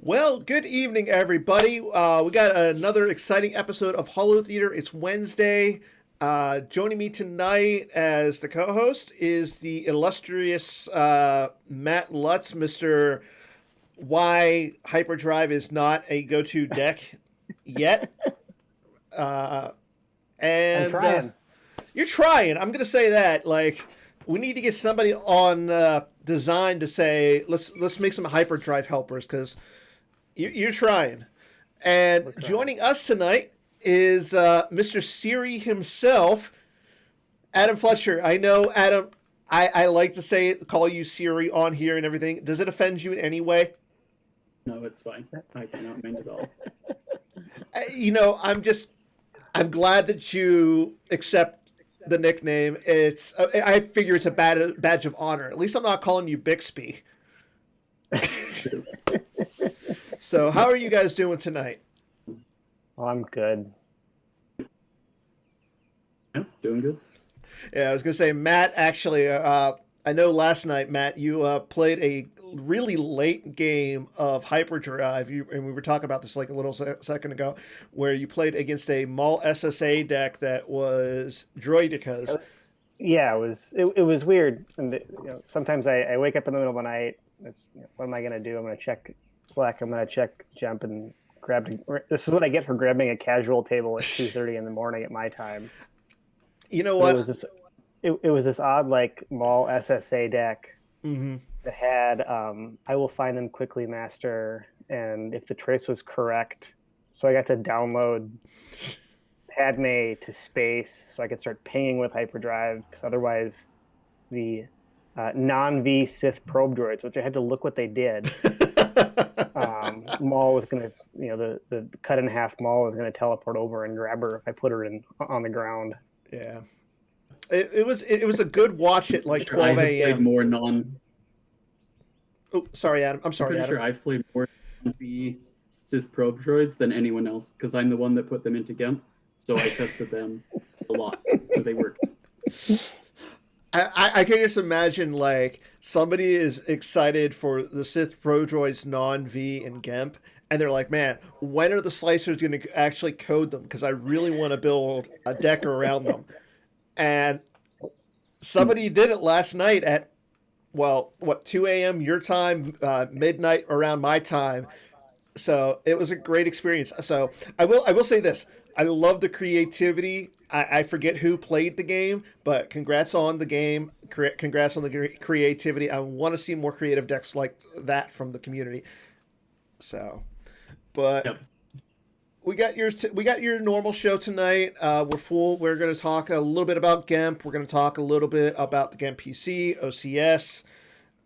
Well, good evening, everybody. We got another exciting episode of Holotheatre. It's Wednesday. Joining me tonight as the co-host is the illustrious Matt Lutz, Mr. Why Hyperdrive is not a go-to deck yet. Uh, I'm and trying. You're trying. I'm going to say that. Like, we need to get somebody on design to say, let's make some Hyperdrive helpers because you're trying. And We're trying. joining us tonight is Mr. Siri himself, Adam Fletcher. I know, Adam, I like to call you Siri on here and everything. Does it offend you in any way? No, it's fine. I cannot mind at all. I'm glad that you accept the nickname. I figure it's a badge of honor. At least I'm not calling you Bixby. So, how are you guys doing tonight? Oh, I'm good. Yeah, doing good. Yeah, I was gonna say, Matt. Actually, I know last night, Matt, you played a really late game of Hyperdrive. And we were talking about this like a little second ago, where you played against a Maul SSA deck that was Droidicas. Yeah, it was weird. And sometimes I wake up in the middle of the night. What am I gonna do? I'm gonna check Slack. I'm gonna check Jump and grab. This is what I get for grabbing a casual table at 2:30 in the morning at my time. You know what? It was this odd like Maul SSA deck mm-hmm. that had I will find them quickly, master, and if the trace was correct, so I got to download Padme to space so I could start pinging with hyperdrive, because otherwise the non-V Sith probe droids, which I had to look what they did. Maul was going to, the cut in half Maul was going to teleport over and grab her if I put her on the ground. Yeah. It was a good watch at like 12 a.m. More non. Oh, sorry, Adam. I'm sorry, I'm pretty Adam. sure I've played more non-V Sith probe droids than anyone else because I'm the one that put them into GEMP. So I tested them a lot, and they worked. I can just imagine like somebody is excited for the Sith Pro Droids non-V and GEMP, and they're like, man, when are the slicers going to actually code them? Because I really want to build a deck around them. And somebody did it last night at, 2 a.m. your time, midnight around my time. So it was a great experience. So I will say this. I love the creativity. I forget who played the game, but congrats on the game. Congrats on the creativity. I want to see more creative decks like that from the community. So, but yep. We got your normal show tonight. We're full. We're going to talk a little bit about GEMP. We're going to talk a little bit about the GEMP PC, OCS,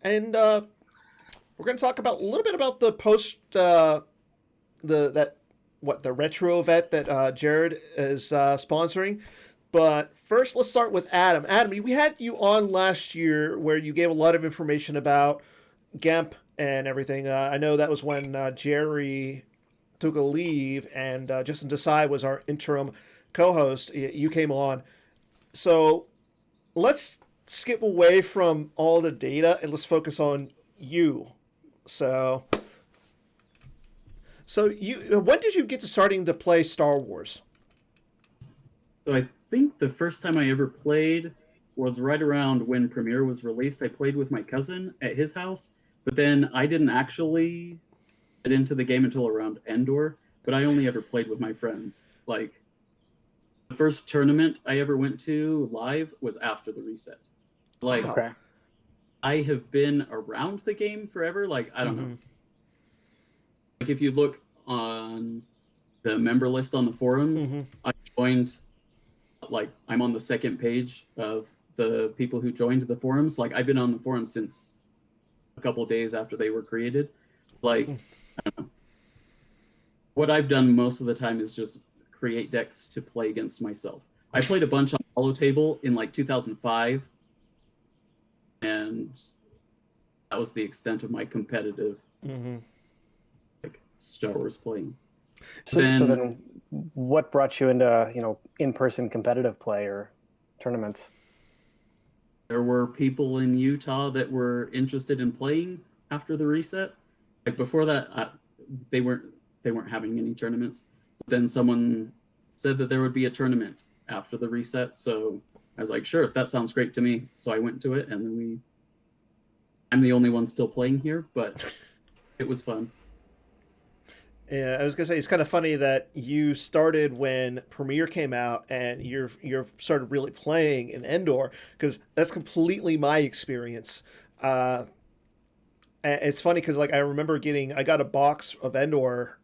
and we're going to talk about a little bit about the post the retro event that Jared is sponsoring. But first, let's start with Adam. Adam, we had you on last year where you gave a lot of information about GEMP and everything. I know that was when Jerry took a leave and Justin Desai was our interim co-host. You came on. So let's skip away from all the data and let's focus on you. So when did you get to starting to play Star Wars? So I think the first time I ever played was right around when Premiere was released. I played with my cousin at his house, but then I didn't actually get into the game until around Endor, but I only ever played with my friends. Like, the first tournament I ever went to live was after the reset. Like, okay. I have been around the game forever. Like, I don't know. Like, if you look on the member list on the forums, I joined, like, I'm on the second page of the people who joined the forums. Like, I've been on the forums since a couple of days after they were created. Like, I don't know. What I've done most of the time is just create decks to play against myself. I played a bunch on Holotheatre in, like, 2005, and that was the extent of my competitive Star Wars playing. So then what brought you into in-person competitive play or tournaments? There were people in Utah that were interested in playing after the reset. Like before that, they weren't having any tournaments. But then someone said that there would be a tournament after the reset, so I was like, sure, that sounds great to me. So I went to it, and then I'm the only one still playing here, but it was fun. Yeah, I was gonna say it's kind of funny that you started when Premiere came out, and you're started really playing in Endor, because that's completely my experience. And it's funny because like I got a box of Endor.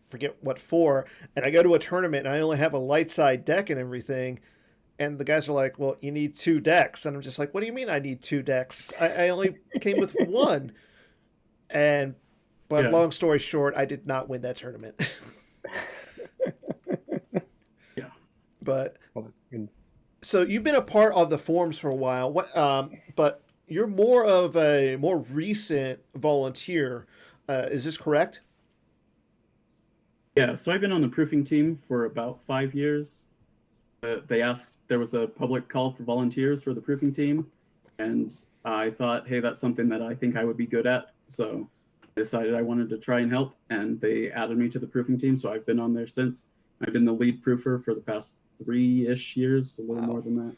Forget what for, and I go to a tournament and I only have a light side deck and everything, and the guys are like, "Well, you need two decks," and I'm just like, "What do you mean I need two decks? I only came with one." And but Yeah. long story short, I did not win that tournament. Yeah. But Well, that's good. so you've been a part of the forums for a while. But you're more of a more recent volunteer. Is this correct? Yeah, so I've been on the proofing team for about 5 years. They asked, there was a public call for volunteers for the proofing team, and I thought, hey, that's something that I think I would be good at. So I decided I wanted to try and help, and they added me to the proofing team. So I've been on there since. I've been the lead proofer for the past 3-ish years, a little Wow. more than that.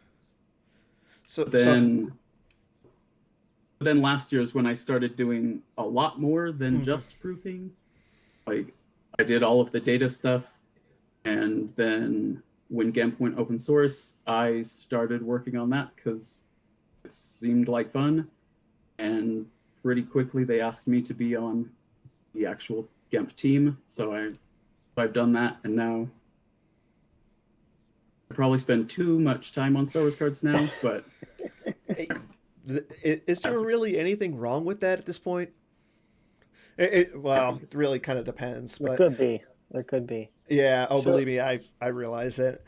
So Then last year is when I started doing a lot more than Mhm. just proofing. Like, I did all of the data stuff, and then when GAMP went open source, I started working on that because it seemed like fun. And pretty quickly, they asked me to be on the actual GAMP team. So I've done that, and now I probably spend too much time on Star Wars cards now, but is there that's, really anything wrong with that at this point? I Well, think it it's, really kind of depends, There but could be. There could be. yeah. Oh, So believe me, I realize it.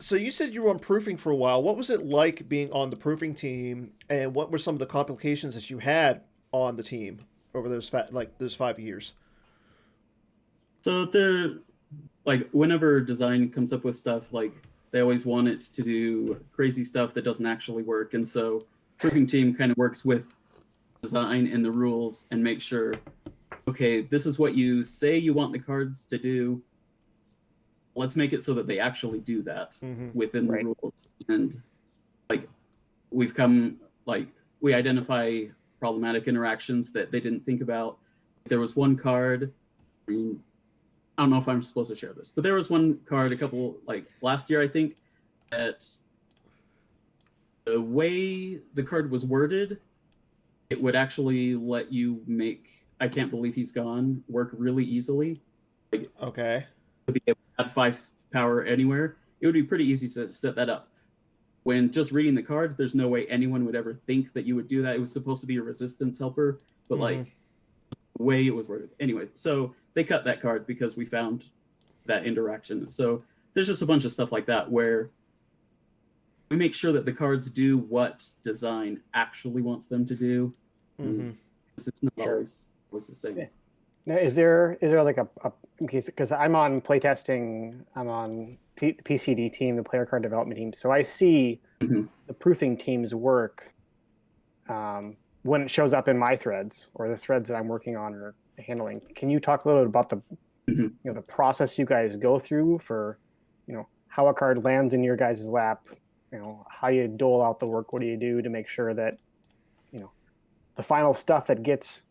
So you said you were on proofing for a while. What was it like being on the proofing team, and what were some of the complications that you had on the team over those 5 years? so they're like, whenever design comes up with stuff, like they always want it to do crazy stuff that doesn't actually work. And so proofing team kind of works with design and the rules and make sure, okay, this is what you say you want the cards to do. Let's make it so that they actually do that Mm-hmm. within the Right. rules. And like, we've come, like, we identify problematic interactions that they didn't think about. There was one card, I mean, I don't know if I'm supposed to share this, but there was one card like last year, I think, that the way the card was worded, it would actually let you make "I Can't Believe He's Gone" work really easily. Like, Okay. to be able to add 5 power anywhere, it would be pretty easy to set that up. When just reading the card, there's no way anyone would ever think that you would do that. It was supposed to be a resistance helper, but Mm-hmm. like, the way it was worded. Anyways, so they cut that card because we found that interaction. So there's just a bunch of stuff like that where we make sure that the cards do what design actually wants them to do. Mm-hmm. Because it's not Sure. always the same. Yeah. Now, is there like a because I'm on playtesting, I'm on the PCD team, the player card development team, so I see Mhm. the proofing team's work when it shows up in my threads or the threads that I'm working on or handling. Can you talk a little bit about Mhm. the process you guys go through for how a card lands in your guys' lap, how you dole out the work, what do you do to make sure that the final stuff that gets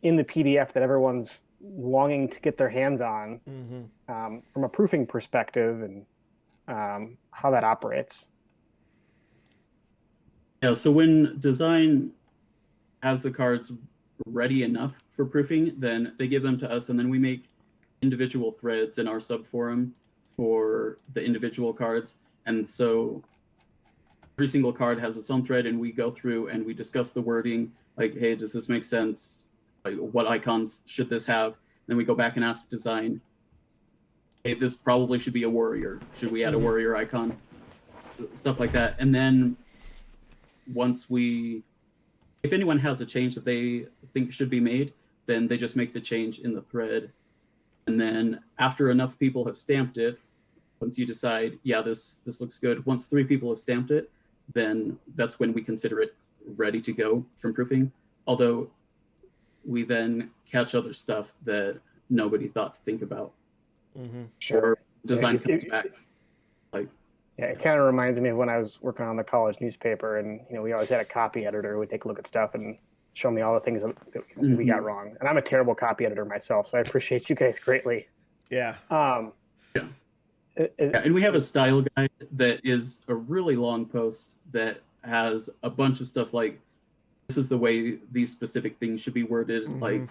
in the PDF that everyone's longing to get their hands on, Mm-hmm. from a proofing perspective, and how that operates. Yeah, so when design has the cards ready enough for proofing, then they give them to us, and then we make individual threads in our subforum for the individual cards. And so every single card has its own thread, and we go through and we discuss the wording, like, hey, does this make sense? Like, what icons should this have? Then we go back and ask design, hey, this probably should be a warrior. Should we add a warrior icon? Stuff like that. And then if anyone has a change that they think should be made, then they just make the change in the thread. And then after enough people have stamped it, once you decide, yeah, this looks good, once 3 people have stamped it, then that's when we consider it ready to go from proofing. Although we then catch other stuff that nobody thought to think about. Sure. Or design comes back. Like, yeah, it kind of reminds me of when I was working on the college newspaper, and we always had a copy editor who would take a look at stuff and show me all the things that we got wrong. And I'm a terrible copy editor myself, so I appreciate you guys greatly. Yeah. Yeah, and we have a style guide that is a really long post that has a bunch of stuff like, this is the way these specific things should be worded, like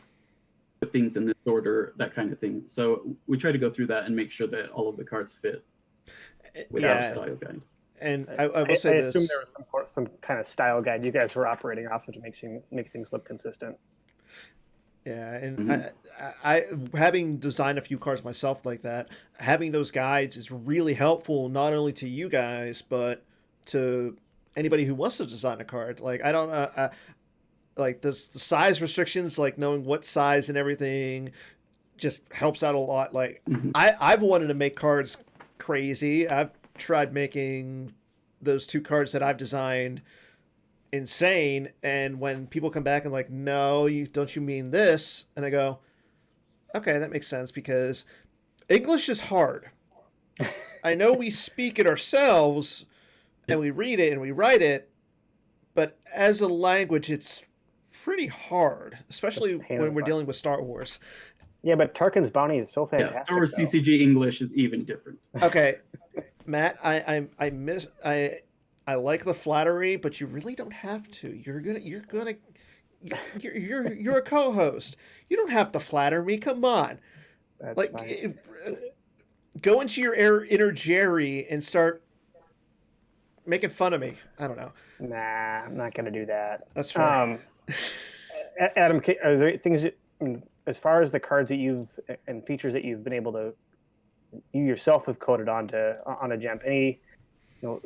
put things in this order, that kind of thing. So we try to go through that and make sure that all of the cards fit without a style guide. And I will say this. I assume there was some kind of style guide you guys were operating off of to make things look consistent. Yeah, and I having designed a few cards myself like that, having those guides is really helpful not only to you guys but to anybody who wants to design a card. Like I don't like the size restrictions, like knowing what size and everything, just helps out a lot. Like I've wanted to make cards crazy. I've tried making those 2 cards that I've designed insane, and when people come back and like, no, don't you mean this, and I go, okay, that makes sense, because English is hard. I know we speak it ourselves and we read it and we write it, but as a language it's pretty hard, especially when we're dealing with Star Wars. Yeah, but Tarkin's Bounty is so fantastic. Yeah, Star Wars CCG English is even different. Okay, Matt, I like the flattery, but you really don't have to. You're a co-host. You don't have to flatter me. Come on. That's like, fine. Go into your inner Jerry and start making fun of me. I don't know. Nah, I'm not gonna do that. That's fair. Adam, are there things as far as the cards that and features that you've been able to you yourself have coded on a GEMP? Any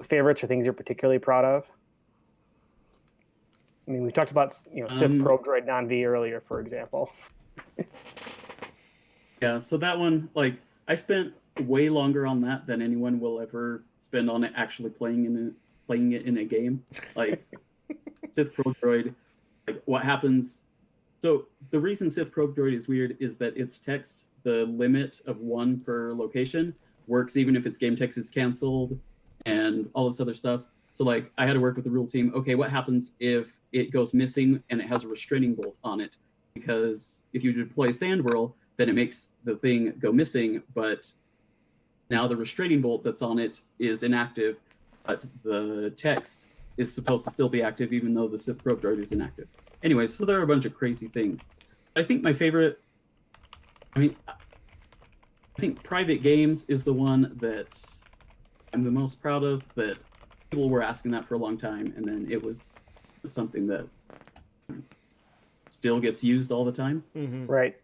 favorites or things you're particularly proud of? I mean, we talked about Sith Probe Droid Non-V earlier, for example. Yeah, so that one, like, I spent way longer on that than anyone will ever spend on it actually playing it in a game. Like, Sith Probe Droid, like, what happens? So the reason Sith Probe Droid is weird is that its text, the limit of 1 per location, works even if its game text is canceled and all this other stuff. So like I had to work with the rule team. Okay, what happens if it goes missing and it has a restraining bolt on it? Because if you deploy Sand Whirl, then it makes the thing go missing, but now the restraining bolt that's on it is inactive, but the text is supposed to still be active even though the Sith Probe Droid is inactive. Anyways, so there are a bunch of crazy things. I think my favorite, I think Private Games is the one that I'm the most proud of, that people were asking that for a long time, and then it was something that still gets used all the time. Right.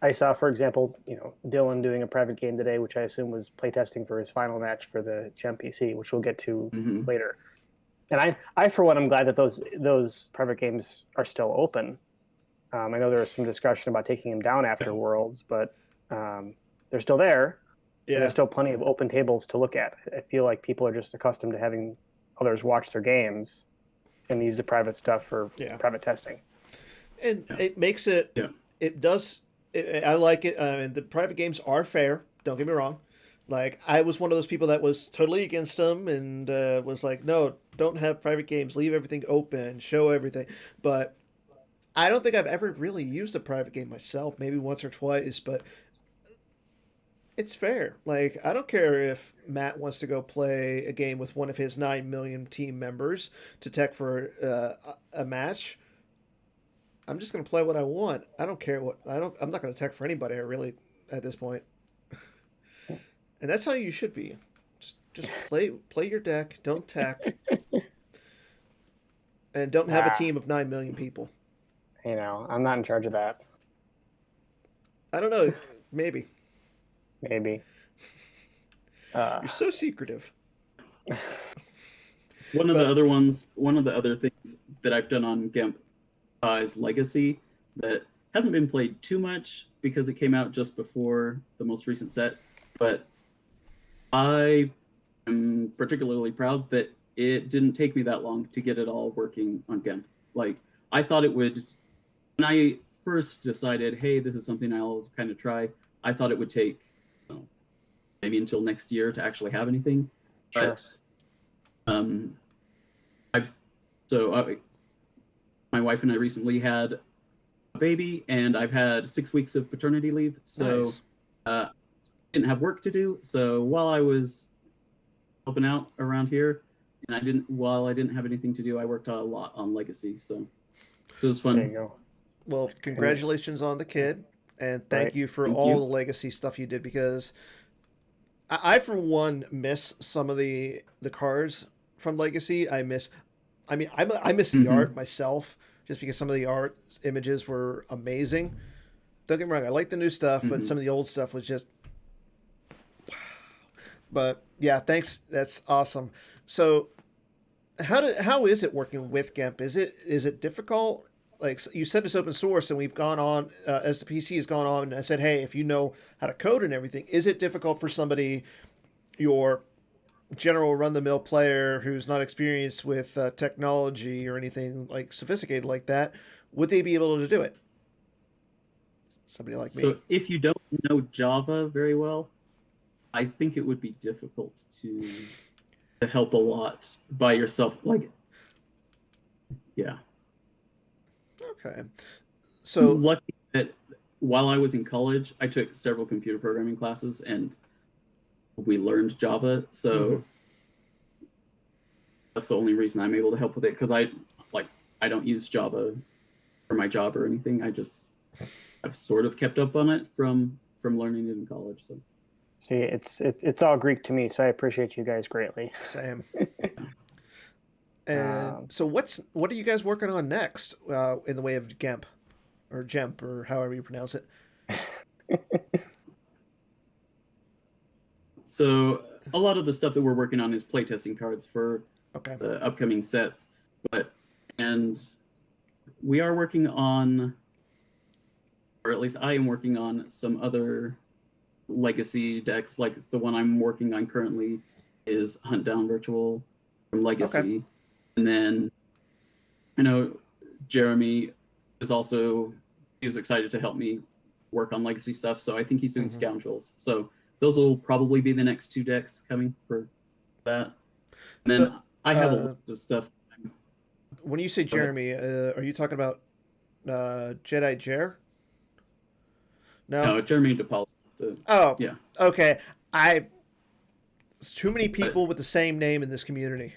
I saw, for example, Dylan doing a private game today, which I assume was playtesting for his final match for the Gem PC, which we'll get to later. And I for one, I'm glad that those private games are still open. I know there was some discussion about taking them down after Worlds, but they're still there. Yeah. There's still plenty of open tables to look at. I feel like people are just accustomed to having others watch their games and use the private stuff for private testing. And it makes it, it does, I like it. And the private games are fair. Don't get me wrong. Like, I was one of those people that was totally against them and was like, no, don't have private games. Leave everything open. Show everything. But I don't think I've ever really used a private game myself. Maybe once or twice, but it's fair. Like, I don't care if Matt wants to go play a game with one of his 9 million team members to tech for a match. I'm just going to play what I want. I don't care what I'm not going to tech for anybody. I really at this point. And that's how you should be. Just play your deck. Don't tech. And don't have a team of 9 million people. I'm not in charge of that. I don't know. Maybe. You're so secretive. One of the other things that I've done on GIMP is Legacy, that hasn't been played too much because it came out just before the most recent set, but I am particularly proud that it didn't take me that long to get it all working on GIMP. Like, I thought it would, when I first decided, hey, this is something I'll kind of try, I thought it would take maybe until next year to actually have anything. Sure. But my wife and I recently had a baby, and I've had 6 weeks of paternity leave. So Nice. Didn't have work to do. So while I was helping out around here, and while I didn't have anything to do, I worked a lot on Legacy. So it was fun. There you go. Well, congratulations on the kid, and thank Right. you for Thank all you. the legacy stuff you did, because I for one miss some of the cards from Legacy. I miss the art myself, just because some of the art images were amazing. Don't get me wrong, I like the new stuff, but some of the old stuff was just wow. But yeah, thanks. That's awesome. So how is it working with GIMP? Is it difficult? Like you said, it's open source, and we've gone on as the PC has gone on. And I said, hey, if you know how to code and everything, is it difficult for somebody, your general run-the-mill player who's not experienced with technology or anything like sophisticated like that? Would they be able to do it? Somebody like me. So if you don't know Java very well, I think it would be difficult to help a lot by yourself. Like, yeah. Okay. So Lucky that while I was in college, I took several computer programming classes, and we learned Java. So that's the only reason I'm able to help with it, because I don't use Java for my job or anything. I've sort of kept up on it from learning it in college. So See, it's all Greek to me, so I appreciate you guys greatly. same. And so what are you guys working on next in the way of GEMP or GEMP or however you pronounce it? So a lot of the stuff that we're working on is playtesting cards for Okay. the upcoming sets, and we are working on, or at least I am working on, some other legacy decks. Like the one I'm working on currently is Hunt Down Virtual from Legacy. Okay. And then I know Jeremy is excited to help me work on legacy stuff. So I think he's doing Scoundrels. So those will probably be the next 2 decks coming for that. And then So, I have a lot of stuff. When you say Jeremy, are you talking about Jedi Jer? No, Jeremy DePaul. Oh, yeah. Okay. There's too many people with the same name in this community.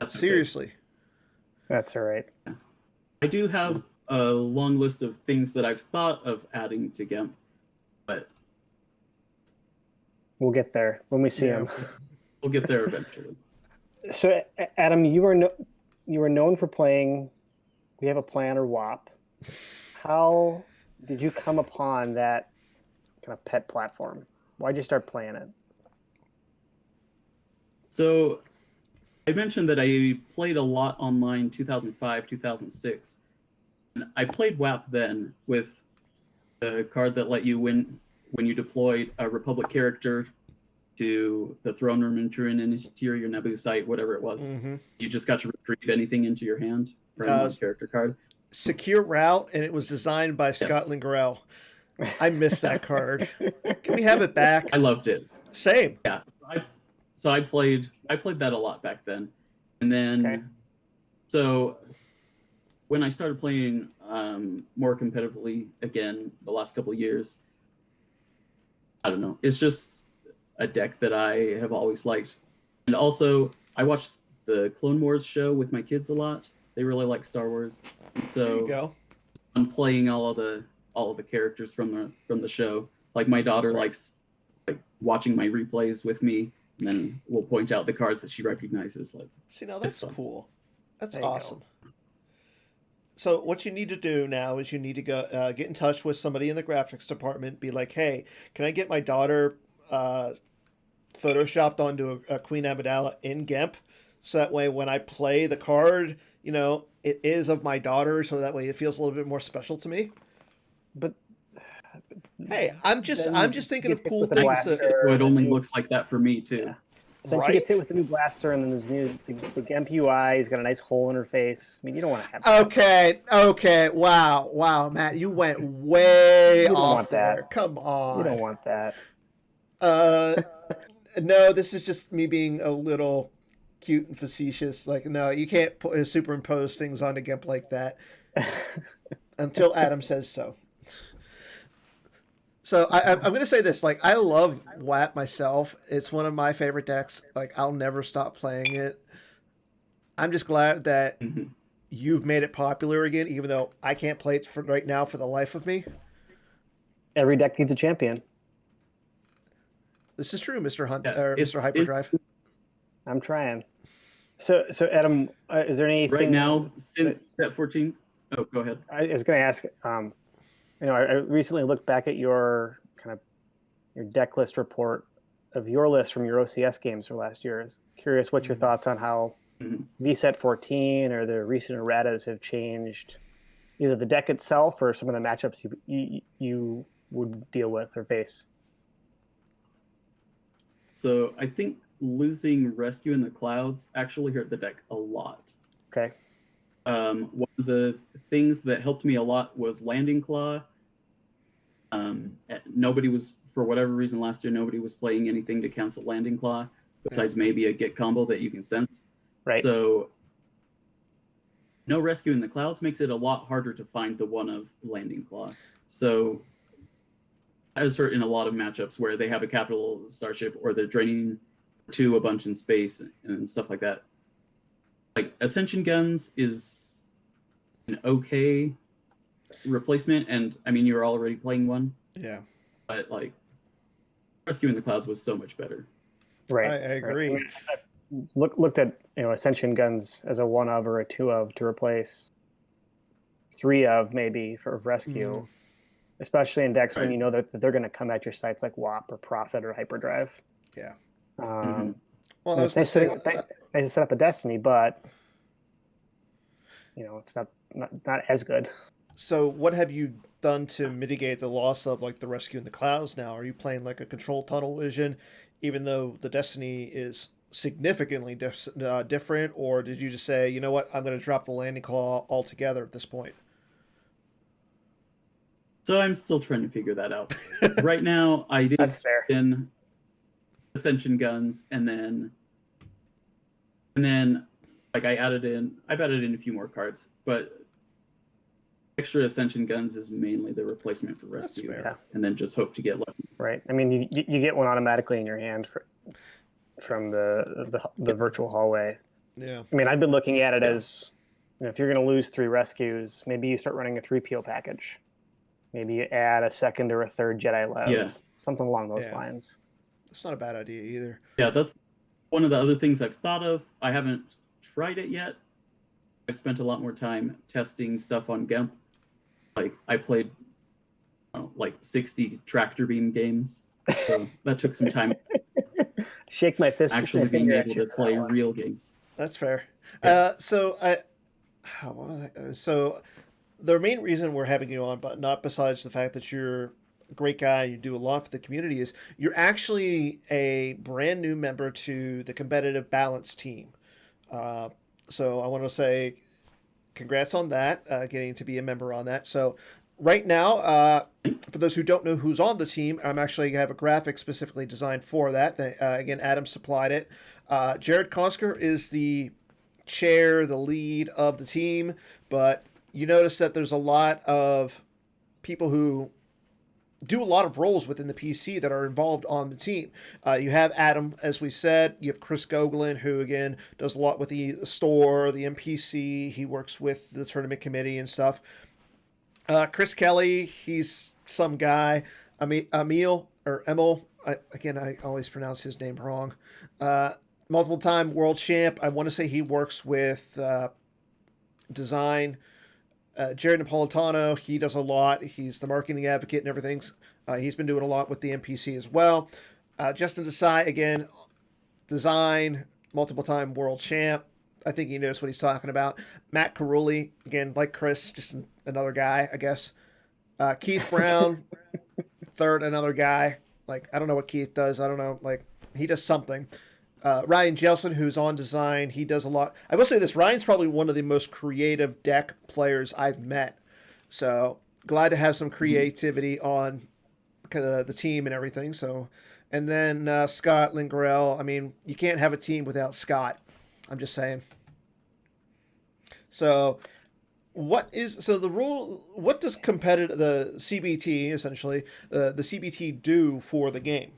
Seriously. Okay. That's all right. I do have a long list of things that I've thought of adding to GEMP, but we'll get there when we see him. We'll get there eventually. So, Adam, you were known for playing We Have a Plan or WAP. How did you come upon that kind of pet platform? Why'd you start playing it? So I mentioned that I played a lot online 2005, 2006. And I played WAP then with the card that let you win when you deployed a Republic character to the throne room into an interior Naboo site, whatever it was. You just got to retrieve anything into your hand from one character card. Secure Route, and it was designed by Scotland Gorell. I missed that card. Can we have it back? I loved it. Same. Yeah. So I played that a lot back then. And then so when I started playing more competitively again the last couple of years, I don't know, it's just a deck that I have always liked. And also I watched the Clone Wars show with my kids a lot. They really like Star Wars. And so There you go. I'm playing all of the characters from the show. It's like my daughter likes watching my replays with me, and then we'll point out the cards that she recognizes. See, now that's cool. That's There you awesome. So what you need to do now is you need to go get in touch with somebody in the graphics department. Be like, hey, can I get my daughter photoshopped onto a Queen Amidala in GIMP? So that way when I play the card, it is of my daughter. So that way it feels a little bit more special to me. But hey, I'm just thinking of cool with the things. blaster. So it only looks like that for me too. Then she gets hit with the new blaster, and then there's the GEMP UI. He's got a nice hole in her face. I mean, you don't want to have that. Okay. Wow, Matt, you went way You don't off want there. that. Come on. You don't want that. No, this is just me being a little cute and facetious. Like, no, you can't superimpose things onto GIMP like that until Adam says so. So I'm going to say this. Like, I love WAP myself. It's one of my favorite decks. Like, I'll never stop playing it. I'm just glad that you've made it popular again, even though I can't play it for right now for the life of me. Every deck needs a champion. This is true, Mr. Hunt or Mr. Hyperdrive. I'm trying. So Adam, is there anything right now since set 14? Oh, go ahead. I was going to ask. I recently looked back at your deck list report of your list from your OCS games for last year. I was curious what your thoughts on how VSET 14 or the recent erratas have changed either the deck itself or some of the matchups you would deal with or face. So I think losing Rescue in the Clouds actually hurt the deck a lot. Okay. One of the things that helped me a lot was Landing Claw. Nobody was, for whatever reason last year, nobody was playing anything to cancel Landing Claw besides maybe a get combo that you can sense. Right. So no Rescue in the Clouds makes it a lot harder to find the one of Landing Claw. So I was hurt in a lot of matchups where they have a capital starship or they're draining 2 a bunch in space and stuff like that. Like Ascension Guns is an okay replacement, and I mean you're already playing one. Yeah. But like Rescue in the Clouds was so much better. Right. I agree. Right. I looked at Ascension Guns as a 1 of or a 2 of to replace 3 of maybe for Rescue, especially in decks when you know that they're going to come at your sites like WAP or Prophet or Hyperdrive. Yeah. Well, it's nice to set up a Destiny, but it's not as good. So what have you done to mitigate the loss of like the Rescue in the Clouds now? Are you playing like a control tunnel vision, even though the Destiny is significantly different, or did you just say, you know what, I'm going to drop the Landing Claw altogether at this point? So I'm still trying to figure that out. Right now, I did spin Ascension Guns, and then like I've added in a few more cards, but extra Ascension Guns is mainly the replacement for Rescue, and then just hope to get lucky. Right. I mean, you get one automatically in your hand from the virtual hallway. Yeah. I mean, I've been looking at it as if you're going to lose 3 rescues, maybe you start running a 3PO package. Maybe you add a second or a third Jedi Lev, something along those lines. It's not a bad idea either. Yeah, that's one of the other things I've thought of. I haven't tried it yet. I spent a lot more time testing stuff on GEMP. Like I played like 60 tractor beam games. So that took some time. Shake my fist. Actually being able to play real games. That's fair. Yeah. So the main reason we're having you on, but not besides the fact that you're a great guy, you do a lot for the community, is you're actually a brand new member to the competitive balance team. So I want to say congrats on that, getting to be a member on that. So right now, for those who don't know who's on the team, I'm actually have a graphic specifically designed for that. Again, Adam supplied it. Jared Kosker is the chair, the lead of the team, but you notice that there's a lot of people who do a lot of roles within the PC that are involved on the team. You have Adam, as we said. You have Chris Goglin, who, again, does a lot with the store, the NPC. He works with the tournament committee and stuff. Chris Kelly, he's some guy. Emil, I always pronounce his name wrong. Multiple-time world champ. I want to say he works with design. Jared Napolitano, he does a lot. He's the marketing advocate and everything. He's been doing a lot with the NPC as well. Justin Desai, again, design, multiple-time world champ. I think he knows what he's talking about. Matt Carulli, again, like Chris, just another guy, I guess. Keith Brown, third, another guy. Like, I don't know what Keith does. I don't know. Like, he does something. Ryan Jelson, who's on design, he does a lot. I will say this: Ryan's probably one of the most creative deck players I've met. So glad to have some creativity on the team and everything. So, and then Scott Lingrell. I mean, you can't have a team without Scott. I'm just saying. So, the rule? What does the CBT essentially the CBT do for the game?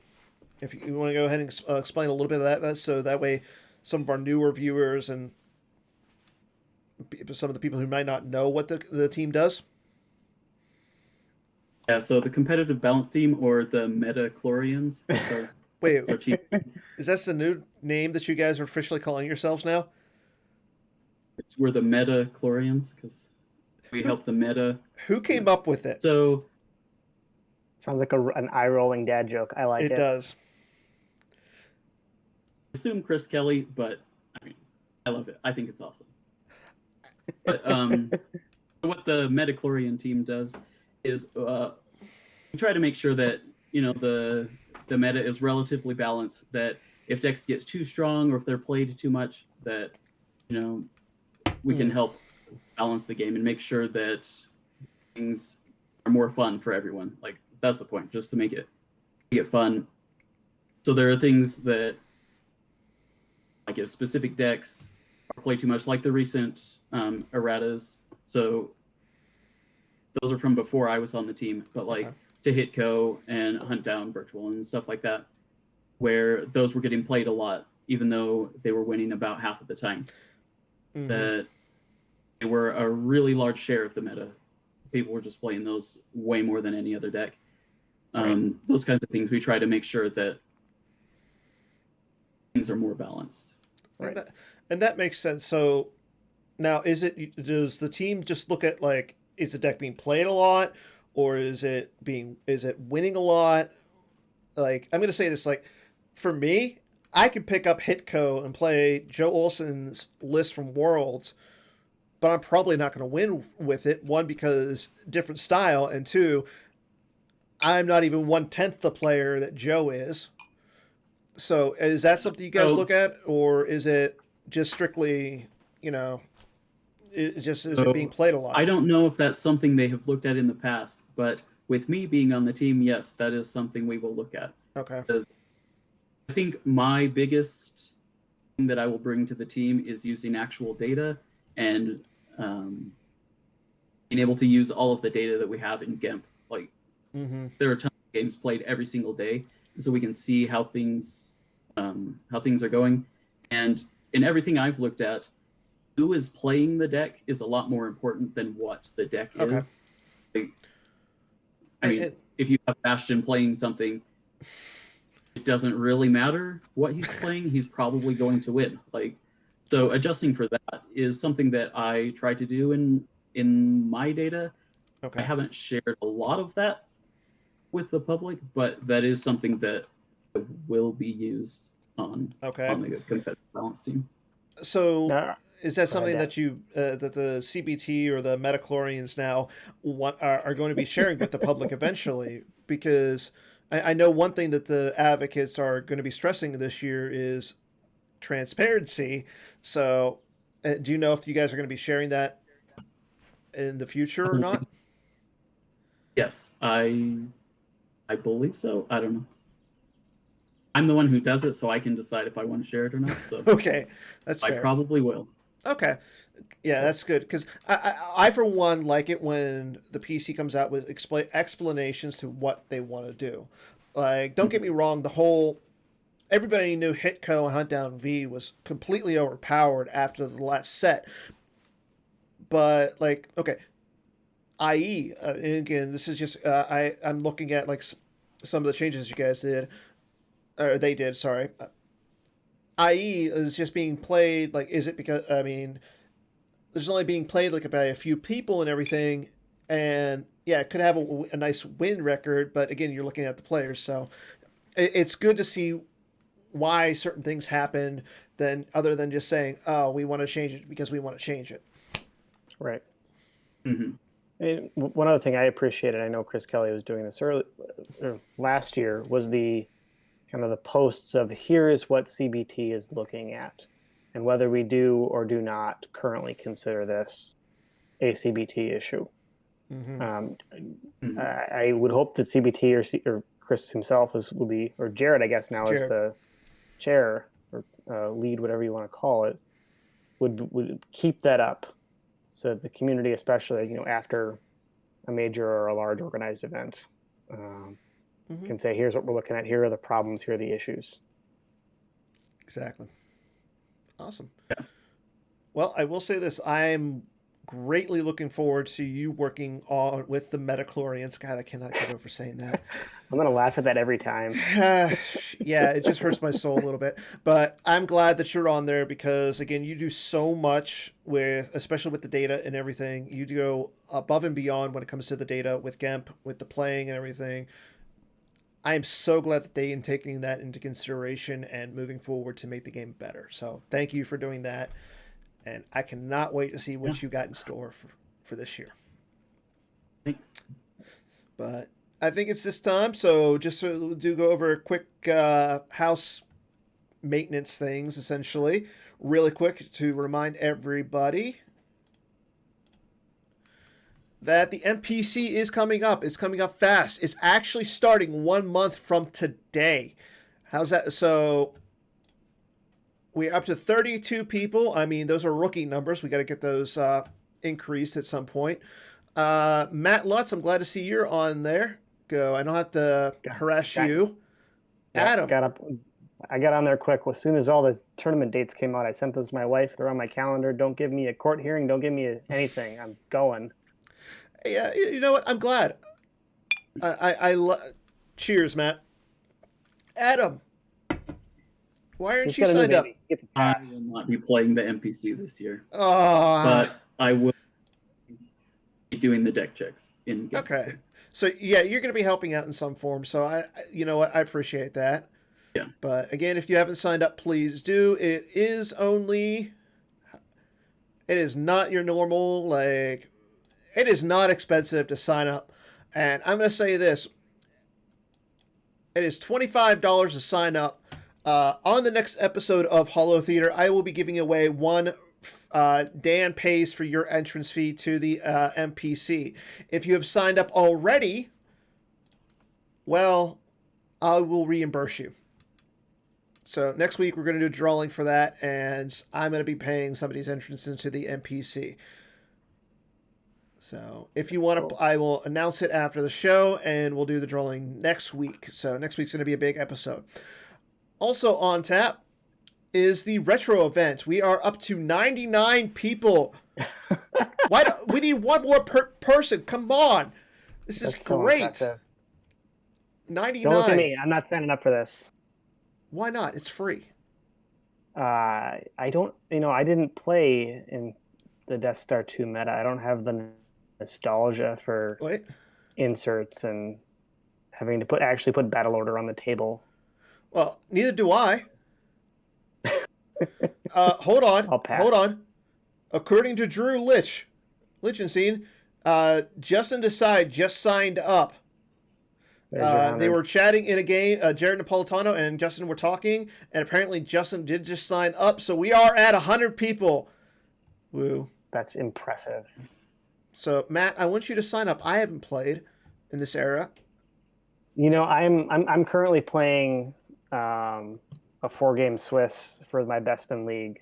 If you want to go ahead and explain a little bit of that, so that way some of our newer viewers and some of the people who might not know what the team does. Yeah, so the competitive balance team, or the meta-chlorians. Wait, is that the new name that you guys are officially calling yourselves now? We're the meta-chlorians because we help the meta. Who came up with it? So sounds like an eye-rolling dad joke. I like it. It does. I assume Chris Kelly, but I mean, I love it. I think it's awesome. But what the meta-chlorian team does is we try to make sure that the meta is relatively balanced. That if decks gets too strong or if they're played too much, that we can help balance the game and make sure that things are more fun for everyone. Like, that's the point, just to make it fun. So there are things that, like, if specific decks play too much, like the recent erratas. So those are from before I was on the team, but like to HITCO and Hunt Down Virtual and stuff like that, where those were getting played a lot, even though they were winning about half of the time. Mm-hmm. That they were a really large share of the meta. People were just playing those way more than any other deck. Right. Those kinds of things, we try to make sure that things are more balanced. Right. And that makes sense. So now, does the team just look at, like, is the deck being played a lot, or is it winning a lot? Like, I'm going to say this, like, for me, I could pick up HITCO and play Joe Olson's list from Worlds, but I'm probably not going to win with it. One, because different style, and two, I'm not even 1/10 the player that Joe is. So is that something you guys look at, or is it just strictly, is it being played a lot? I don't know if that's something they have looked at in the past, but with me being on the team, yes, that is something we will look at. Okay. Because I think my biggest thing that I will bring to the team is using actual data and being able to use all of the data that we have in GIMP. Like, there are tons of games played every single day, and so we can see how things are going. And in everything I've looked at, who is playing the deck is a lot more important than what the deck is. Like, I mean, if you have Bastion playing something, it doesn't really matter what he's playing. He's probably going to win. Like, so adjusting for that is something that I try to do in my data. I haven't shared a lot of that with the public, but that is something that will be used on the competitive balance team. So is that something that that the CBT or the metachlorians now are going to be sharing with the public eventually? Because I know one thing that the advocates are going to be stressing this year is transparency. So do you know if you guys are going to be sharing that in the future or not? Yes, I believe so. I don't know. I'm the one who does it, so I can decide if I want to share it or not. So okay, that's fair. I probably will. Okay, yeah, that's good, because I for one like it when the PC comes out with explanations to what they want to do. Like, don't get me wrong, everybody knew HITCO and Hunt Down V was completely overpowered after the last set. But, like, okay, IE, and again, this is just I'm looking at, like, some of the changes you guys did, or they did, sorry. IE is just being played, like, is it because, I mean, there's only being played, like, by a few people and everything, and, yeah, it could have a nice win record, but, again, you're looking at the players, so it's good to see why certain things happen, other than just saying, oh, we want to change it because we want to change it. Right. Mm-hmm. And one other thing I appreciated, I know Chris Kelly was doing this last year, was the kind of the posts of here is what CBT is looking at, and whether we do or do not currently consider this a CBT issue. I would hope that CBT or Chris himself will be, or Jared, I guess now is the chair or lead, whatever you want to call it, would keep that up, so that the community, especially after a major or a large organized event, can say, here's what we're looking at, here are the problems, here are the issues. Exactly. Awesome. Yeah. Well, I will say this. I'm greatly looking forward to you working on with the Metachlorians. God, I cannot get over saying that. I'm going to laugh at that every time. Yeah, it just hurts my soul a little bit. But I'm glad that you're on there because, again, you do so much especially with the data and everything. You go above and beyond when it comes to the data with GEMP, with the playing and everything. I am so glad that they are taking that into consideration and moving forward to make the game better. So thank you for doing that. And I cannot wait to see what you got in store for this year. Thanks. But I think it's this time. So just to go over a quick house maintenance things, essentially. Really quick to remind everybody that the MPC is coming up. It's coming up fast. It's actually starting 1 month from today. How's that? So we're up to 32 people. I mean, those are rookie numbers. We got to get those increased at some point. Matt Lutz, I'm glad to see you're on there. Go. I don't have to harass you. Adam. I got on there quick. As soon as all the tournament dates came out, I sent those to my wife. They're on my calendar. Don't give me a court hearing. Don't give me anything. I'm going. Yeah, you know what? I'm glad. Cheers, Matt. Adam, why aren't you signed up? I will not be playing the NPC this year. But I will be doing the deck checks in game. Okay. So yeah, you're going to be helping out in some form. So you know what? I appreciate that. Yeah. But again, if you haven't signed up, please do. It is not your normal, it is not expensive to sign up. And I'm going to say this. It is $25 to sign up. On the next episode of Holotheatre, I will be giving away one Dan pays for your entrance fee to the MPC. If you have signed up already, well, I will reimburse you. So next week we're going to do a drawing for that, and I'm going to be paying somebody's entrance into the MPC. So if you want to, I will announce it after the show, and we'll do the drawing next week. So next week's going to be a big episode. Also on tap is the retro event. We are up to 99 people. We need one more person. Come on. This is great. So 99. Don't look at me. I'm not signing up for this. Why not? It's free. I didn't play in the Death Star 2 meta. I don't have the nostalgia for inserts and having to actually put battle order on the table. Well, neither do I. Hold on. Hold on. According to Drew Lichtenstein, Justin Desai just signed up. They were chatting in a game. Jared Napolitano and Justin were talking, and apparently Justin did just sign up. So we are at 100 people. Woo. That's impressive. So Matt, I want you to sign up. I haven't played in this era. I'm currently playing a 4-game Swiss for my Bestman League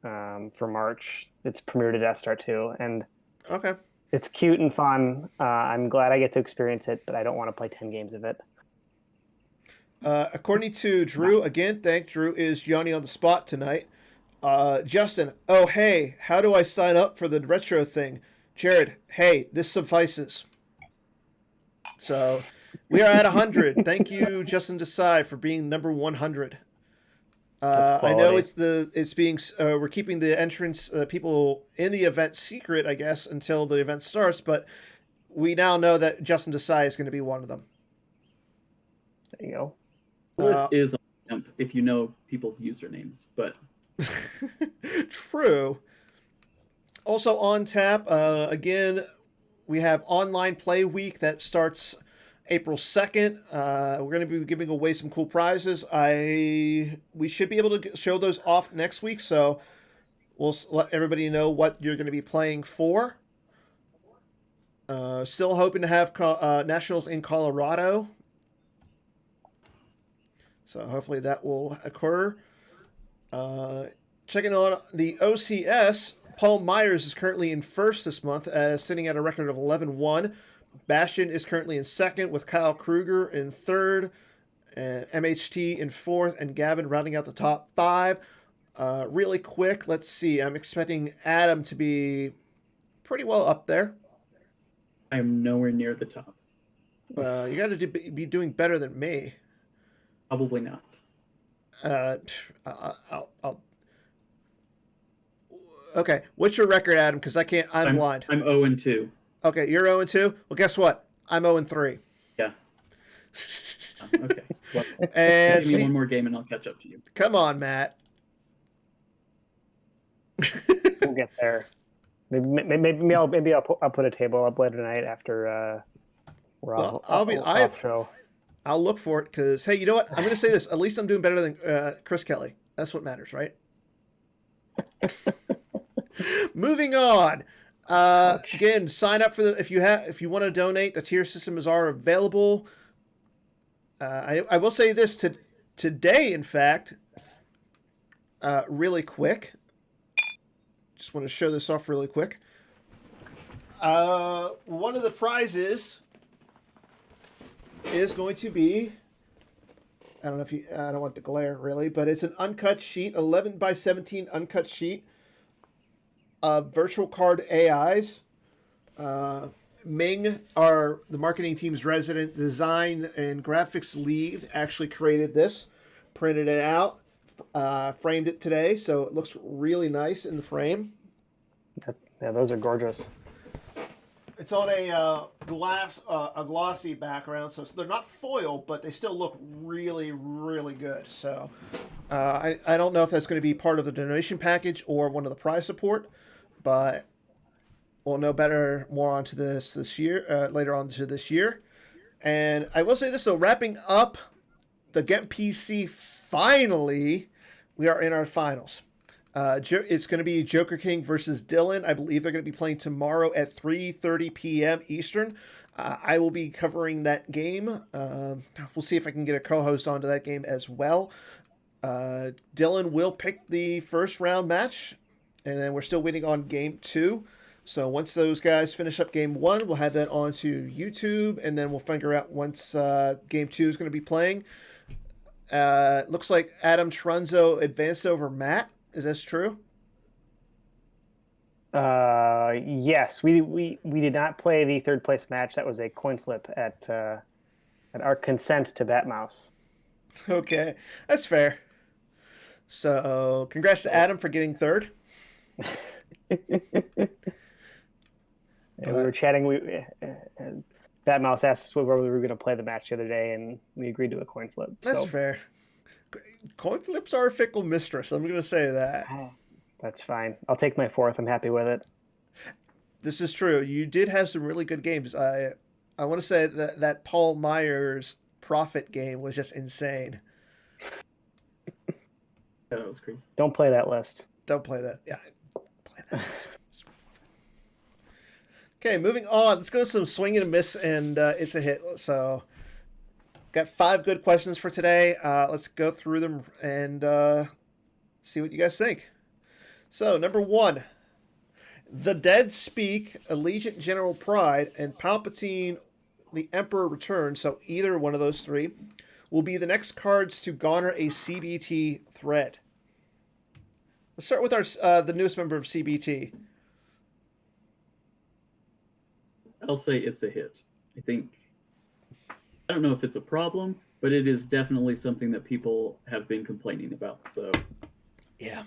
for March. It's premiered to Death Star 2, and okay. It's cute and fun. I'm glad I get to experience it, but I don't want to play 10 games of it. According to Drew, again, thank Drew, is Johnny on the spot tonight. Justin, oh, hey, how do I sign up for the retro thing? Jared, hey, this suffices. So we are at 100. Thank you, Justin Desai, for being number 100. I know we're keeping the entrance people in the event secret, I guess, until the event starts, but we now know that Justin Desai is going to be one of them. There you go. This is on GEMP if you know people's usernames, but true. Also on tap, again, we have online play week that starts April 2nd. We're going to be giving away some cool prizes. We should be able to show those off next week, so we'll let everybody know what you're going to be playing for. Still hoping to have nationals in Colorado, so hopefully that will occur. Checking on the OCS, Paul Myers is currently in first this month, sitting at a record of 11-1. Bastion is currently in second, with Kyle Kruger in third, and MHT in fourth, and Gavin rounding out the top 5. Really quick, let's see. I'm expecting Adam to be pretty well up there. I am nowhere near the top. You got to be doing better than me. Probably not. I'll. Okay, what's your record, Adam? Because I'm blind. I'm 0-2. Okay, you're 0-2. Well, guess what? I'm 0-3. Yeah. Okay. Well, and give me one more game and I'll catch up to you. Come on, Matt. We'll get there. Maybe I'll put a table up later tonight after we're off show. I'll look for it because, hey, you know what? I'm going to say this. At least I'm doing better than Chris Kelly. That's what matters, right? Moving on. Again, sign up for if you want to donate. The tier systems are available. I will say this today, in fact, really quick. Just want to show this off really quick. One of the prizes is going to be, I don't want the glare really, but it's an uncut sheet, 11 by 17 uncut sheet of virtual card AIs. Ming, the marketing team's resident design and graphics lead, actually created this, printed it out, framed it today, so it looks really nice in the frame. Yeah, those are gorgeous. It's on a glossy background, so they're not foil, but they still look really, really good. So I don't know if that's going to be part of the donation package or one of the prize support, but we'll know more onto this year, later on this year. And I will say this though, wrapping up the Get PC, finally, we are in our finals. It's going to be Joker King versus Dylan. I believe they're going to be playing tomorrow at 3:30 p.m. Eastern. I will be covering that game. We'll see if I can get a co-host onto that game as well. Dylan will pick the first round match, and then we're still waiting on game 2. So once those guys finish up game 1, we'll have that onto YouTube, and then we'll figure out once game 2 is going to be playing. Looks like Adam Trunzo advanced over Matt. Is this true? Yes, we did not play the third place match. That was a coin flip at our consent to Batmouse. Okay, that's fair. So, congrats to Adam for getting third. We were chatting. Batmouse asked us whether we were going to play the match the other day, and we agreed to a coin flip. That's fair. Coin flips are a fickle mistress. I'm going to say that. That's fine. I'll take my 4th. I'm happy with it. This is true. You did have some really good games. I want to say that Paul Myers Prophet game was just insane. That was crazy. Don't play that list. Don't play that. Yeah, play that list. Okay, moving on. Let's go to some swing and a miss, and it's a hit. So, got 5 good questions for today. Let's go through them and see what you guys think. So, number 1. The Dead Speak, Allegiant General Pride, and Palpatine, the Emperor Returns, so either one of those 3, will be the next cards to garner a CBT thread. Let's start with the newest member of CBT. I'll say it's a hit. I don't know if it's a problem, but it is definitely something that people have been complaining about. So, yeah,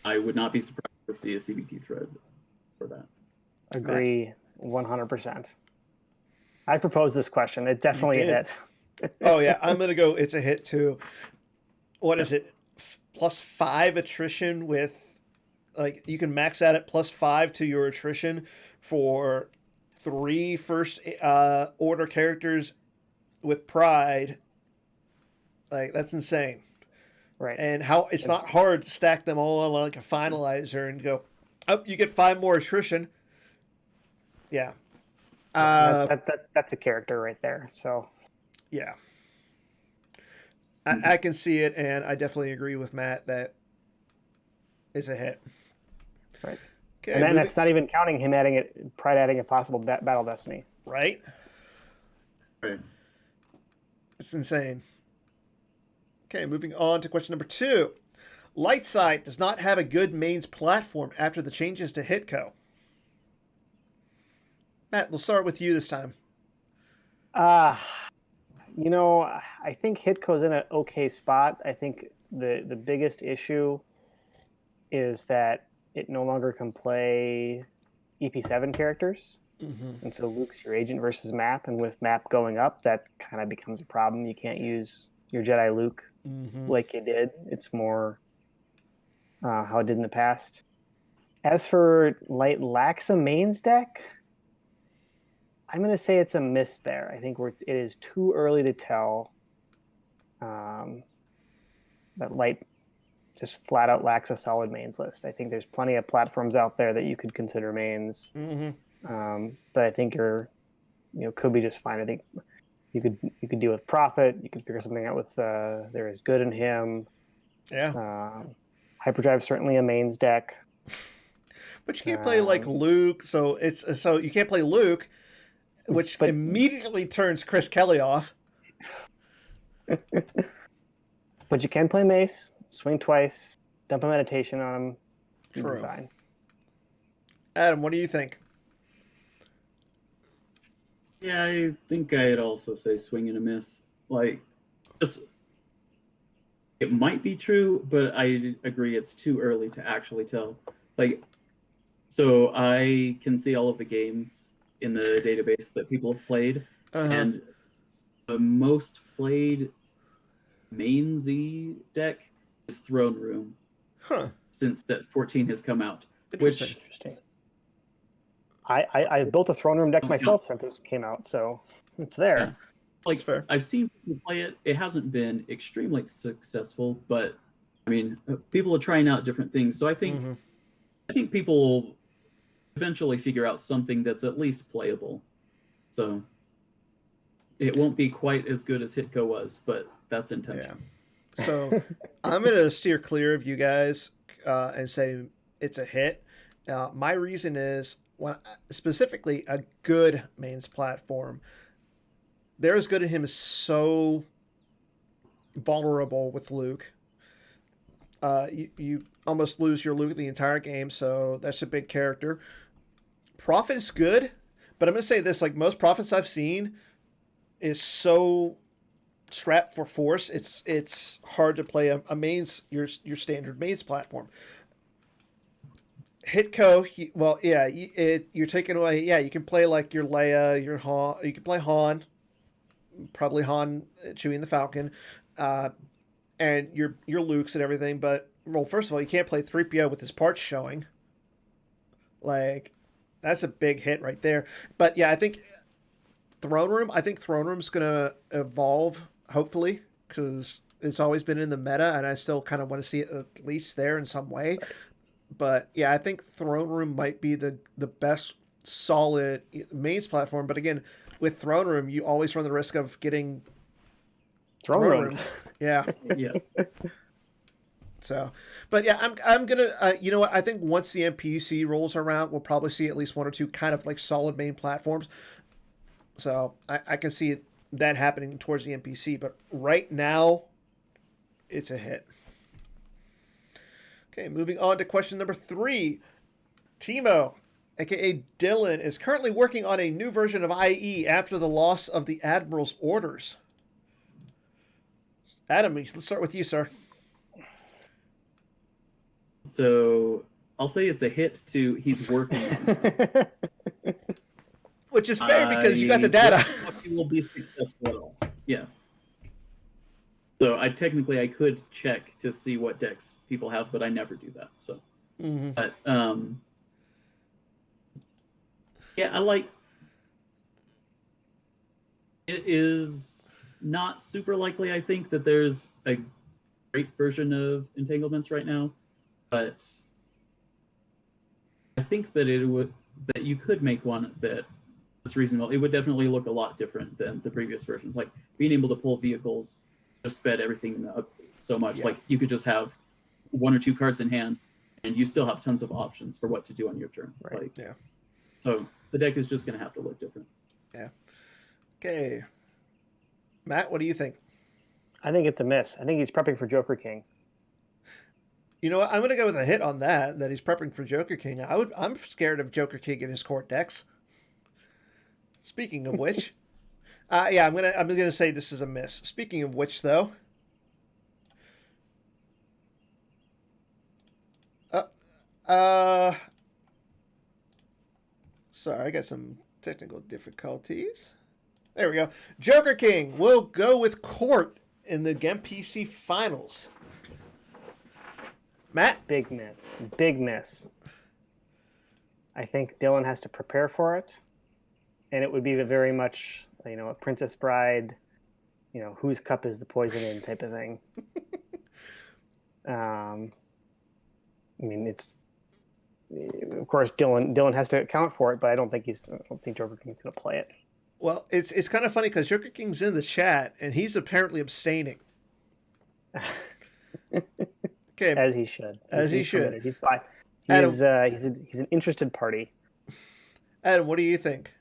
I would not be surprised to see a CBT thread for that. Agree 100%. I proposed this question. It definitely a hit. Oh, yeah. I'm going to go, it's a hit too. What is it? +5 attrition with, like, you can max out at +5 to your attrition for 3 first order characters with Pride, like that's insane. Right. And how it's not hard to stack them all on like a finalizer and go, oh, you get 5 more attrition. Yeah. That's a character right there. So yeah. I can see it, and I definitely agree with Matt that it's a hit. Right. Okay, and then that's not even counting him adding a possible Battle Destiny. Right? Right. It's insane. Okay, moving on to question number 2. Lightside does not have a good mains platform after the changes to HITCO. Matt, we'll start with you this time. I think HITCO's in an okay spot. I think the biggest issue is that it no longer can play EP7 characters. Mm-hmm. And so Luke's your agent versus map, and with map going up, that kind of becomes a problem. You can't use your Jedi Luke like you did. It's more how it did in the past. As for Laxa mains deck, I'm going to say it's a miss there. I think it is too early to tell that Light just flat out lacks a solid mains list. I think there's plenty of platforms out there that you could consider mains. But I think could be just fine. I think you could deal with Prophet. You could figure something out with There Is Good in Him. Yeah. Hyperdrive's certainly a mains deck. But you can't play like Luke, so you can't play Luke, which immediately turns Chris Kelly off. But you can play Mace, swing twice, dump a meditation on him. True. Be fine. Adam, what do you think? Yeah, I think I'd also say swing and a miss. Like, just it might be true, but I agree it's too early to actually tell. Like, so I can see all of the games in the database that people have played, and the most played main Z deck is Throne Room. Since that 14 has come out. Interesting. I built a Throne Room deck myself since this came out, so it's there. Yeah. Like, I've seen people play it. It hasn't been extremely successful, but I mean, people are trying out different things. So I think people will eventually figure out something that's at least playable. So it won't be quite as good as HITCO was, but that's intentional. Yeah. So I'm going to steer clear of you guys and say it's a hit. My reason is, specifically a good mains platform. There Is Good in Him is so vulnerable with Luke. You almost lose your Luke the entire game, so that's a big character. Prophet is good, but I'm going to say this, like most Prophets I've seen is so strapped for force, it's hard to play a mains, your standard mains platform. HITCO, you're taking away. Yeah, you can play like your Leia, your Han. You can play Han, probably Han chewing the Falcon, and your Lukes and everything. But well, first of all, you can't play 3PO with his parts showing. Like, that's a big hit right there. But yeah, I think Throne Room's gonna evolve, hopefully, because it's always been in the meta, and I still kind of want to see it at least there in some way. But yeah, I think Throne Room might be the best solid mains platform. But again, with Throne Room, you always run the risk of getting Throne Room. Yeah. Yeah. So, but yeah, I'm gonna. You know what? I think once the NPC rolls around, we'll probably see at least 1 or 2 kind of like solid main platforms. So I can see that happening towards the NPC. But right now, it's a hit. Okay, moving on to question number 3. Timo, aka Dylan, is currently working on a new version of IE after the loss of the Admiral's orders. Adam, let's start with you, sir. So I'll say it's a hit to he's working on it. Which is fair because you got the data. He will be successful at all. Yes. So I could check to see what decks people have, but I never do that. So, but yeah, I like It is not super likely, I think, that there's a great version of entanglements right now, but I think that that you could make one that's reasonable. It would definitely look a lot different than the previous versions. Like being able to pull vehicles just sped everything up so much. Yeah. Like you could just have 1 or 2 cards in hand, and you still have tons of options for what to do on your turn. Right. Like, Yeah. So the deck is just going to have to look different. Yeah. Okay. Matt, what do you think? I think it's a miss. I think he's prepping for Joker King. You know what? I'm going to go with a hit on that he's prepping for Joker King. I'm scared of Joker King in his court decks. Speaking of which, yeah, I'm gonna say this is a miss. Speaking of which, though, sorry, I got some technical difficulties. There we go. Joker King will go with court in the GEM PC finals. Matt? Big miss. Big miss. I think Dylan has to prepare for it. And it would be the very much, a Princess Bride, whose cup is the poison in type of thing. I mean, it's, of course, Dylan has to account for it, but I don't think Joker King's going to play it. Well, it's kind of funny because Joker King's in the chat and he's apparently abstaining. Okay, As he should. He should. He's an interested party. Adam, what do you think?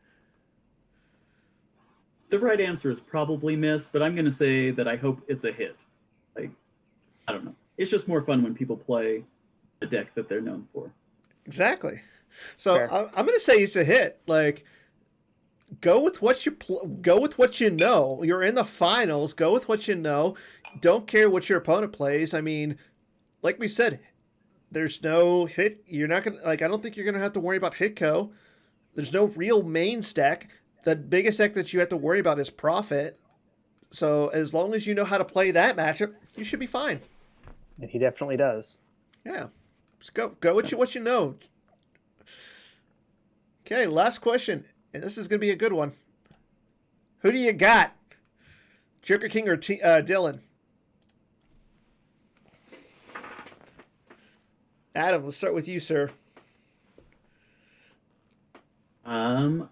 The right answer is probably miss, but I'm going to say that I hope it's a hit. Like, I don't know. It's just more fun when people play a deck that they're known for. Exactly. So Fair. I'm going to say it's a hit. Like, go with what you know. You're in the finals. Go with what you know. Don't care what your opponent plays. I mean, like we said, there's no hit. You're not gonna I don't think you're gonna have to worry about HITCO. There's no real main stack. The biggest deck that you have to worry about is Profit. So as long as you know how to play that matchup, you should be fine. And he definitely does. Yeah, just go with what you know. Okay, last question, and this is gonna be a good one. Who do you got, Joker King or Dylan? Adam, let's start with you, sir.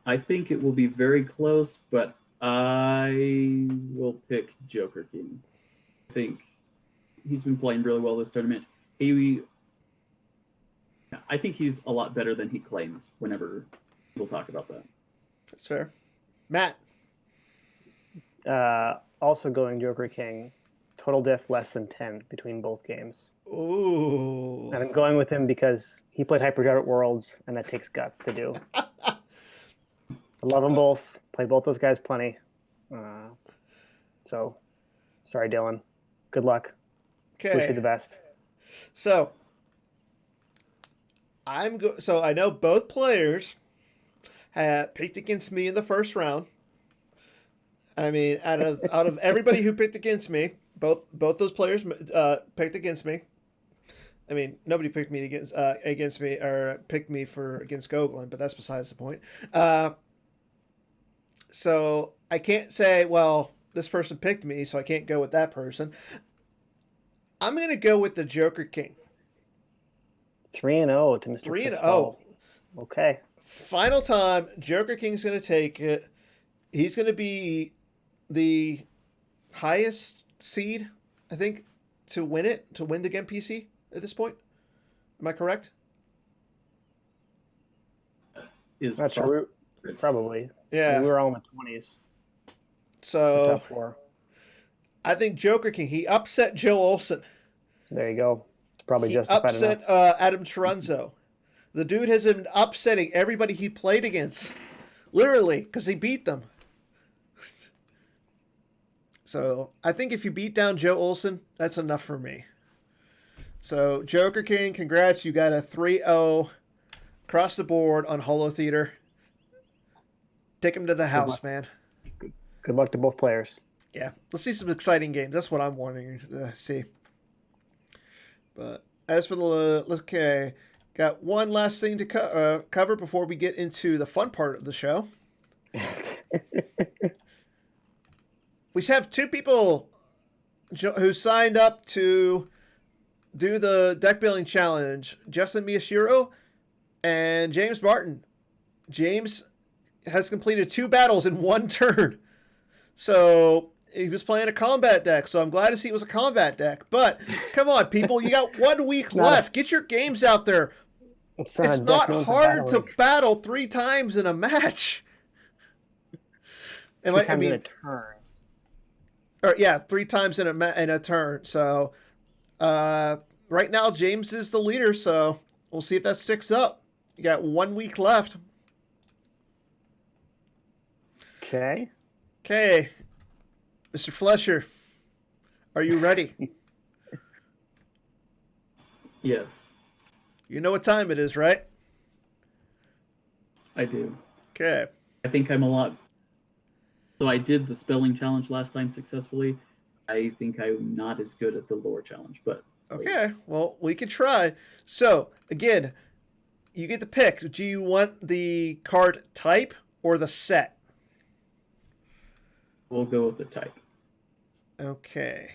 I think it will be very close, but I will pick Joker King. I think he's been playing really well this tournament. I think he's a lot better than he claims whenever people talk about that. That's fair. Matt. Also going Joker King. Total diff less than 10 between both games. Ooh. And I'm going with him because he played Hyperdrive at Worlds, and that takes guts to do. I love them both. Play both those guys plenty. So, sorry, Dylan. Good luck. Okay. Wish you the best. So, so I know both players had picked against me in the first round. I mean, out of everybody who picked against me, both those players picked against me. I mean, nobody picked me against me or picked me against Gogolin, but that's besides the point. So I can't say, well, this person picked me, so I can't go with that person. I'm going to go with the Joker King. 3-0 to Mr. 3-0. Okay. Final time, Joker King's going to take it. He's going to be the highest seed, I think, to win the GEM PC at this point. Am I correct? Not sure. Probably. Yeah. We were all in the 20s. So, Top 4. I think Joker King, he upset Joe Olsen. There you go. It's probably He justified upset enough. Adam Taranzo. The dude has been upsetting everybody he played against. Literally, because he beat them. So, I think if you beat down Joe Olsen, that's enough for me. So, Joker King, congrats. You got a 3-0 across the board on Holotheatre. Take him to the house, man. Good luck to both players. Yeah, let's see some exciting games. That's what I'm wanting to see. But as for okay, got one last thing to cover before we get into the fun part of the show. we have two people who signed up to do the deck building challenge: Justin Miyashiro and James Martin. James has completed 2 battles in 1 turn. So he was playing a combat deck, so I'm glad to see it was a combat deck. But come on, people, you got 1 week left. Get your games out there. It's not hard to battle 3 times in a match. 3 times in a turn. Or yeah, 3 times in a turn. So right now, James is the leader. So we'll see if that sticks up. You got 1 week left. Okay. Okay. Mr. Flesher, are you ready? Yes. You know what time it is, right? I do. Okay. I think I'm a lot. So I did the spelling challenge last time successfully. I think I'm not as good at the lore challenge, but okay. Well, we can try. So again, you get to pick. Do you want the card type or the set? We'll go with the type. Okay.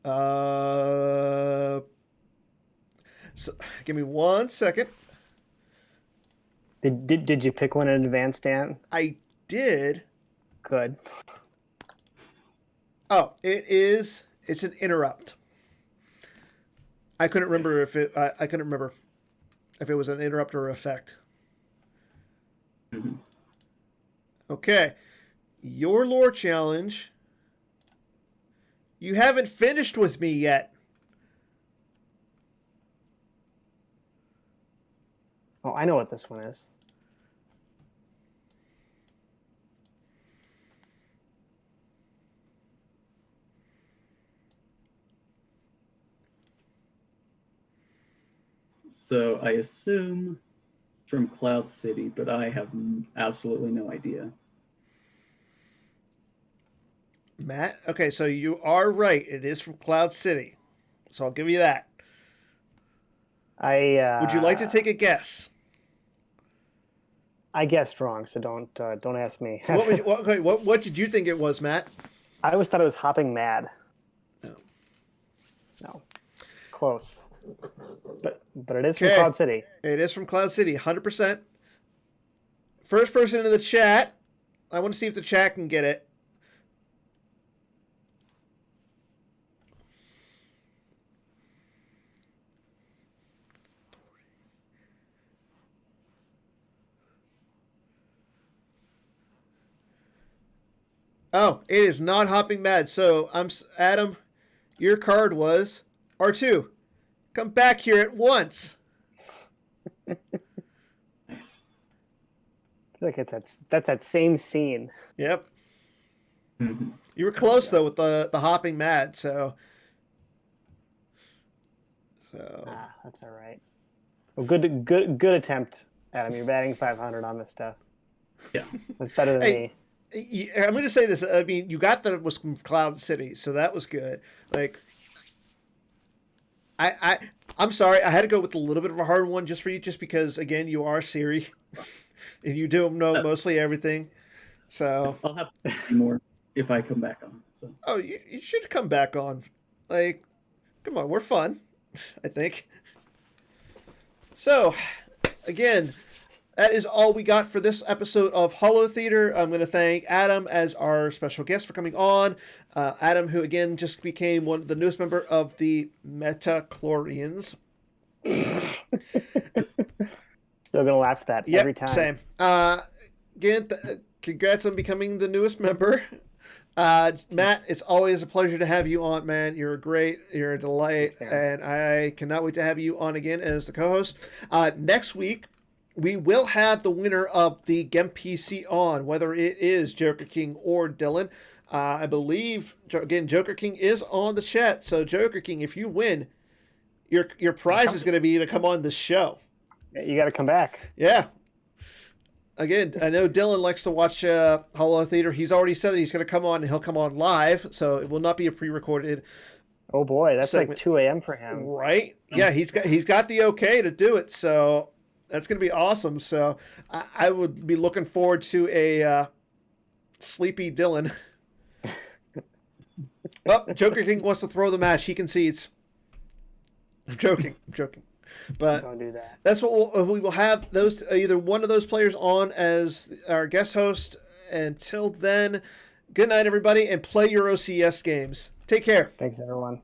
So give me 1 second. Did you pick one in advance, Dan? I did. Good. Oh, it's an interrupt. I couldn't remember if I couldn't remember if it was an interrupt or effect. Mm-hmm. Okay. Your lore challenge. You haven't finished with me yet. Oh, I know what this one is. So I assume from Cloud City, but I have absolutely no idea. Matt? Okay, so you are right. It is from Cloud City. So I'll give you that. Would you like to take a guess? I guessed wrong, so don't ask me. What did you think it was, Matt? I always thought it was Hopping Mad. No. Close. But it is from Cloud City. It is from Cloud City, 100%. First person in the chat. I want to see if the chat can get it. Oh, it is not Hopping Mad. So, Adam, your card was R2. Come back here at once. Nice. I feel like that's that same scene. Yep. Mm-hmm. You were close though with the Hopping Mad, so that's all right. Well, good attempt, Adam. You're batting 500 on this stuff. Yeah, that's better than me. I'm going to say this. I mean, you got that it was from Cloud City, so that was good. Like, I'm sorry, I had to go with a little bit of a hard one just for you, just because again you are Siri, and you do know mostly everything. So I'll have to see more if I come back on. So you should come back on. Like, come on, we're fun, I think. So, again, that is all we got for this episode of Holotheatre. I'm going to thank Adam as our special guest for coming on. Adam, who again just became the newest member of the Metachlorians. Still going to laugh at that every time. Same. Again, congrats on becoming the newest member. Matt, it's always a pleasure to have you on, man. You're great. You're a delight. Thanks, and I cannot wait to have you on again as the co-host. Next week, we will have the winner of the GEM PC on, whether it is Joker King or Dylan. I believe, again, Joker King is on the chat. So, Joker King, if you win, your prize is going to be to come on the show. You got to come back. Yeah. Again, I know Dylan likes to watch Holotheatre. He's already said that he's going to come on, and he'll come on live, so it will not be a pre-recorded. Oh boy, that's segment. Like 2 a.m. for him, right? Yeah, he's got the okay to do it, so that's going to be awesome. So I would be looking forward to Sleepy Dylan. Oh, Joker King wants to throw the match. He concedes. I'm joking. But Don't do that. that's what we will have those either one of those players on as our guest host. Until then, good night, everybody, and play your OCS games. Take care. Thanks, everyone.